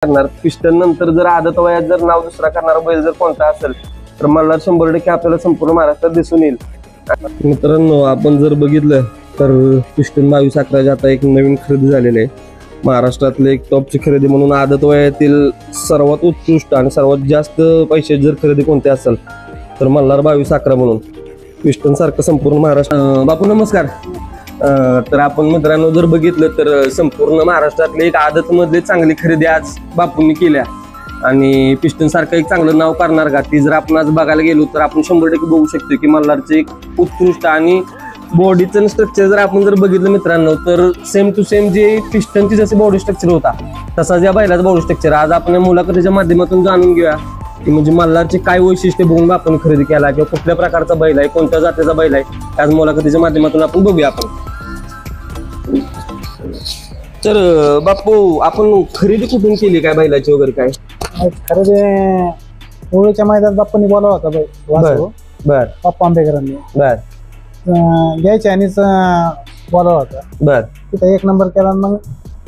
करणार पिस्टन नंतर जर आदत वयात जर नाव दुसरा करणारा बैल जर कोणता असेल तर मला 100% आपल्याला संपूर्ण महाराष्ट्रात दिसून येईल। मित्रांनो, आपण जर बघितलं तर पिस्टन 22-11 आता एक नवीन खरेदी झालेली आहे। महाराष्ट्रातले एक टॉपची खरेदी म्हणून आदत वयातील सर्वात उत्कृष्ट आणि सर्वात जास्त पैसे जर खरेदी कोणते असेल तर मल्हार 22-11 म्हणून पिस्टन सारखं संपूर्ण महाराष्ट्र। बापू नमस्कार। तर आपण मित्रांनो जर बघितलं तर संपूर्ण महाराष्ट्रातले एक आदत मधले चांगली खरेदी आज बापूंनी केल्या आणि पिस्टन सारखं एक चांगलं नाव करणार का ती जर आपण आज बघायला गेलो तर आपण 100% बघू शकतो की मल्हारचे एक उत्कृष्ट आणि बॉडीचं स्ट्रक्चर जर आपण जर बघितलं मित्रांनो तर सेम टू सेम जे पिस्टनची जसे बॉडी स्ट्रक्चर होता तसाच या बैलाचा बॉडी स्ट्रक्चर आज आपण मुलाखतीच्या माध्यमातून जाणून घेऊया की म्हणजे मल्हारचे काय वैशिष्ट्य बघून आपण खरेदी केला किंवा कुठल्या प्रकारचा बैल आहे, कोणत्या जातीचा बैल आहे, आज मुलाखतीच्या माध्यमातून आपण बघूया आपण। तर बापू, आपण खरेदी कुठून केली काय बैलाची वगैरे काय खरेदी होळीच्या मैदानात बाप्पांनी बोलावला होता बाई वासरू। बर बाप्पा आंबेकरांनी बर घ्यायच्या आणिच बोलावला होता। बर तिथे 1 नंबर केला मग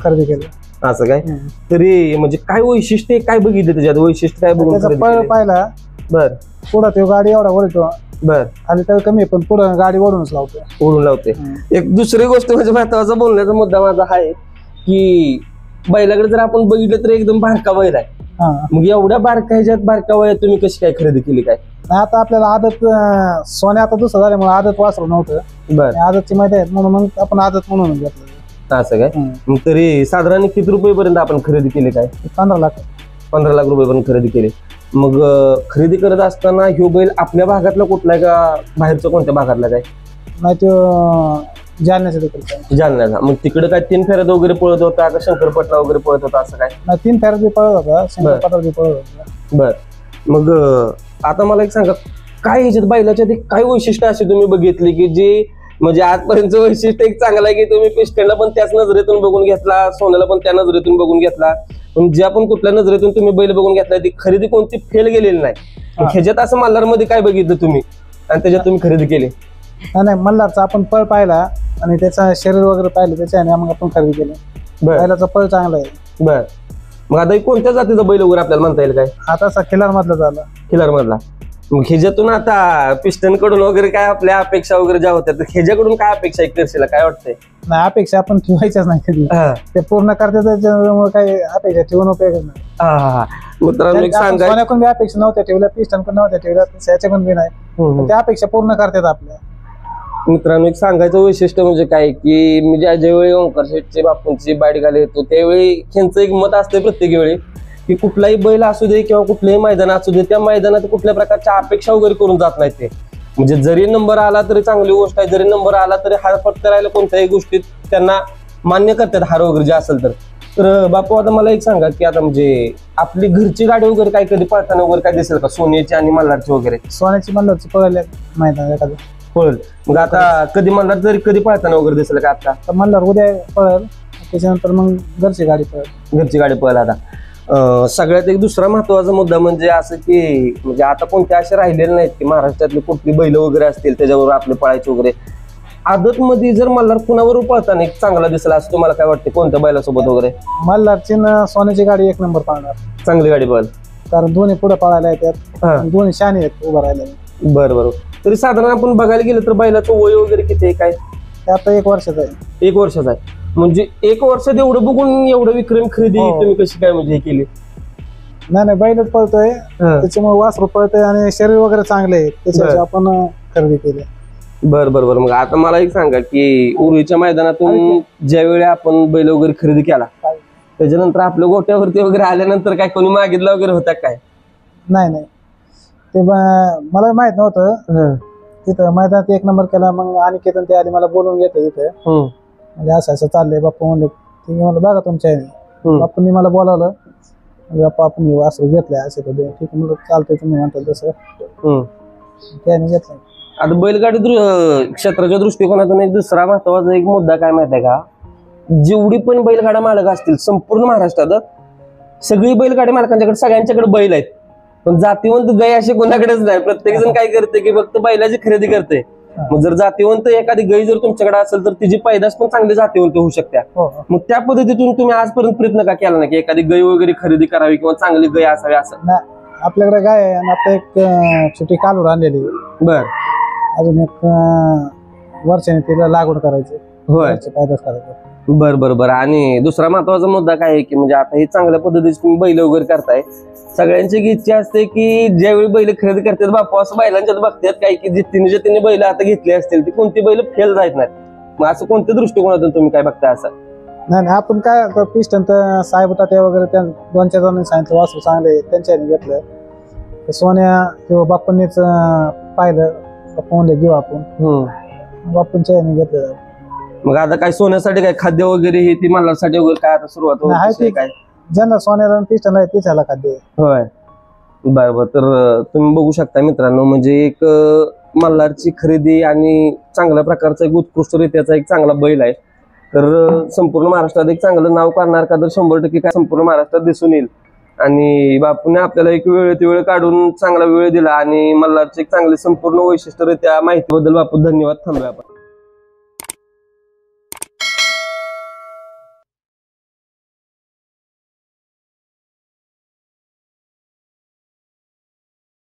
खरेदी केली। असं काय तरी म्हणजे काय वैशिष्ट्य काय बघितलं त्याच्यात वैशिष्ट्य काय बघून त्याचा पळ पाहिला। बर पुढं तो गाडी एवढा वळतो बर खाली तर कमी पण पुढं गाडी ओढूनच लावतो ओढून लावते। एक दुसरी गोष्ट म्हणजे महत्वाचा बोलण्याचा मुद्दा माझा आहे की बैलाकडे जर आपण बघितलं तर एकदम बारका बैल आहे। मग एवढ्या बारका ह्याच्यात बारका वयात तुम्ही कशी काय खरेदी केली काय? आता आपल्याला आदत सोन्या आता दुसरं झाल्यामुळे आदत वासरू नव्हतं। बर आदतची माहिती आहे म्हणून मग आपण आदत म्हणून घेतलं। असं काय मग तरी साधारण किती रुपयेपर्यंत आपण खरेदी केली काय? 15 लाख 15 लाख रुपयेपर्यंत खरेदी केली। मग खरेदी करत असताना ह्यो बैल आपल्या भागातला कुठला का बाहेरच्या कोणत्या भागातला काय? नाही तो जालन्याचा देखील जालन्याचा। मग तिकडे काय 3 फेऱ्यात वगैरे पळत होता का शंकरपटला वगैरे पळत होता असं काय? नाही 3 फेऱ्यात बी पळत होता, शंकरपटात बी पळत होता। बर मग आता मला एक सांगा काय ह्याच्यात बैलाच्या काय वैशिष्ट्य असे तुम्ही बघितले की जे म्हणजे आजपर्यंत वैशिष्ट्य एक चांगलं आहे की तुम्ही पिस्टनला पण त्याच नजरेतून बघून घेतला, सोन्याला पण त्या नजरेतून बघून घेतला, पण ज्या पण कुठल्या नजरेतून तुम्ही बैल बघून घेतला ती खरेदी कोणती फेल गेलेली नाही। ह्याच्यात असं मल्हारमध्ये काय बघितलं तुम्ही आणि त्याच्यात तुम्ही खरेदी केली? नाही मल्हारचा आपण पळ पाहिला आणि त्याचा शरीर वगैरे पाहिलं त्याच्याने मग आपण खरेदी केली। बैलाचा पळ चांगला आहे। बर मग आता कोणत्या जातीचा बैल वगैरे आपल्याला म्हणता येईल काय? आता खिलार मधला झाला। खिलार मधला। मग ह्याच्यातून आता पिस्टन कडून वगैरे काय आपल्या अपेक्षा वगैरे ज्या होत्या तर ह्याच्याकडून काय अपेक्षा करशील काय वाटतंय? नाही अपेक्षा आपण ठेवायच्याच नाही कधी, ते पूर्ण करते त्याच्यामुळे काही अपेक्षा ठेवून उपयोग नाही। मित्रांनो एक सांगा सोन्याकडून बी अपेक्षा नव्हत्या ठेवल्या, पिस्टनकडून नव्हत्या ठेवल्या, त्याच्याकडून बी नाही, त्या अपेक्षा पूर्ण करतात आपल्या। मित्रांनो एक सांगायचं वैशिष्ट्य म्हणजे काय की मी ज्यावेळी ओंकार शेठचे बापूंची बाईट येतो त्यावेळी त्यांचं एक मत असतं प्रत्येक वेळी की कुठलाही बैल असू दे किंवा कुठल्याही मैदान असू दे त्या मैदानात कुठल्या प्रकारच्या अपेक्षा वगैरे करून जात नाही ते। म्हणजे जरी नंबर आला तरी चांगली गोष्ट आहे, जरी नंबर आला तरी हार पत्करायला कोणत्याही गोष्टीत त्यांना मान्य करतात हार वगैरे जे असेल तर। तर बापू आता मला एक सांगा की आता म्हणजे आपली घरची गाडी वगैरे काय कधी पळताना वगैरे काय दिसेल का सोन्याची आणि मल्हारची वगैरे? सोन्याची मल्हारची पळल्या मैदान एखादं पळेल। मग आता कधी मल्हार तरी कधी पळताना वगैरे दिसेल का? आता मल्हार उद्या पळेल, त्याच्यानंतर मग घरची गाडी पळेल। घरची गाडी पळेल। आता सगळ्यात एक दुसरा महत्वाचा मुद्दा म्हणजे असं की म्हणजे आता कोणते असे राहिलेले नाहीत की महाराष्ट्रातले कुठली बैल वगैरे असतील त्याच्यावर आपले पळायचे वगैरे। आदत मध्ये जर मल्हार कुणावर पळताना एक चांगला दिसला असं तुम्हाला काय वाटतं कोणत्या बैलासोबत वगैरे? मल्हारची सोन्याची गाडी 1 नंबर पळणार, चांगली गाडी पळेल कारण दोन्ही पुढे पळायला येतात, दोन्ही शाने आहेत उभं राहिला। बरं तरी साधारण आपण बघायला गेलं तर बैलाचं वय वगैरे किती आहे काय? आता 1 वर्षाचा आहे। 1 वर्षाचा आहे म्हणजे 1 वर्षात एवढं बघून एवढं विक्रम खरेदी तुम्ही कशी काय म्हणजे केली? नाही बैलच पळतोय त्याच्यामुळे वासरू पळतोय आणि शरीर वगैरे चांगले आहे त्याच्यामुळे आपण खरेदी केली। बरं मग आता मला एक सांगा की उरुळीच्या मैदानातून ज्यावेळी आपण बैल वगैरे खरेदी केला त्याच्यानंतर आपल्या गोट्यावरती वगैरे आल्यानंतर काय कोणी मागितलं वगैरे होता काय? नाही ते मला माहित नव्हतं। तिथं मैदानात 1 नंबर केला, मग अनिकेतन ते आली मला बोलून घेतलं तिथे म्हणजे असं चाललंय बाप्पा म्हणले ठीक आहे, मला बघा तुमच्या बापूंनी मला बोलावलं बाप्पा आपण वासरू घेतलंय असं ठीक आहे म्हणलं चालतंय तुम्ही म्हणतात तसं त्याने घेतलंय। आता बैलगाडी क्षेत्राच्या दृष्टिकोनातून एक दुसरा महत्वाचा एक मुद्दा काय माहिती आहे का? जेवढी पण बैलगाडा मालक असतील संपूर्ण महाराष्ट्रात सगळी बैलगाडी मालकांच्याकडे सगळ्यांच्याकडे बैल आहेत, पण जातीवंत गाय असे कोणाकडेच नाही। प्रत्येक जण काय करते की फक्त बैलाची खरेदी करते मग जर जातीवंत एखादी गाय जर तुमच्याकडे असेल तर तिची पैदास पण चांगली जातीवंत होऊ शकते. हो मग त्या पद्धतीतून तुम्ही आजपर्यंत प्रयत्न का केला नाही की एखादी गाय वगैरे खरेदी करावी किंवा चांगली गाय असावी असं? नाही, आपल्याकडे गाय आहे आणि आता एक छोटी कालूर आणलेली आहे. बर. अजून एक वर्षाने तिला लागवड करायची, होय. पैदास करायचं. बर बर बर. आणि दुसरा महत्वाचा मुद्दा काय आहे की म्हणजे आता हे चांगल्या पद्धतीने तुम्ही बैल वगैरे करताय, सगळ्यांची एक इच्छा असते की ज्यावेळी बैल खरेदी करतात बापू असं बैलांच्यात बघतात काय की जितीने बैल आता घेतली असतील ती कोणती बैल फेल जात नाहीत. मग असं कोणत्या दृष्टिकोनातून तुम्ही काय बघताय असं? नाही नाही, आपण काय पिस्टन तर साहेब तात्या वगैरे त्या 2-4 जणांनी सांगितलं वासरू चांगले त्यांच्या घेतलं. तर सोन्या किंवा बाप्पांनीच पाहिलं, बाप्पा म्हणले घेऊ आपण, बाप्पांच्या ह्याने घेतलं. मग आता काय सोन्यासाठी काय खाद्य वगैरे हे ती मल्हारसाठी वगैरे काय आता सुरुवात नाही, होते काय? ज्यांना सोन्याला पिस्टन आहे तेच ह्याला खाद्य आहे. होय. बरोबर. तर तुम्ही बघू शकता मित्रांनो, म्हणजे एक मल्हारची खरेदी आणि चांगल्या प्रकारचा एक उत्कृष्टरित्याचा एक चांगला बैल आहे. तर संपूर्ण महाराष्ट्रात एक चांगलं नाव करणार का तर 100% काय संपूर्ण महाराष्ट्रात दिसून येईल. आणि बापूने आपल्याला एक वेळ काढून चांगला वेळ दिला आणि मल्हारची एक चांगली संपूर्ण वैशिष्ट्यरित्या माहितीबद्दल बापू धन्यवाद. थांबूया आपण.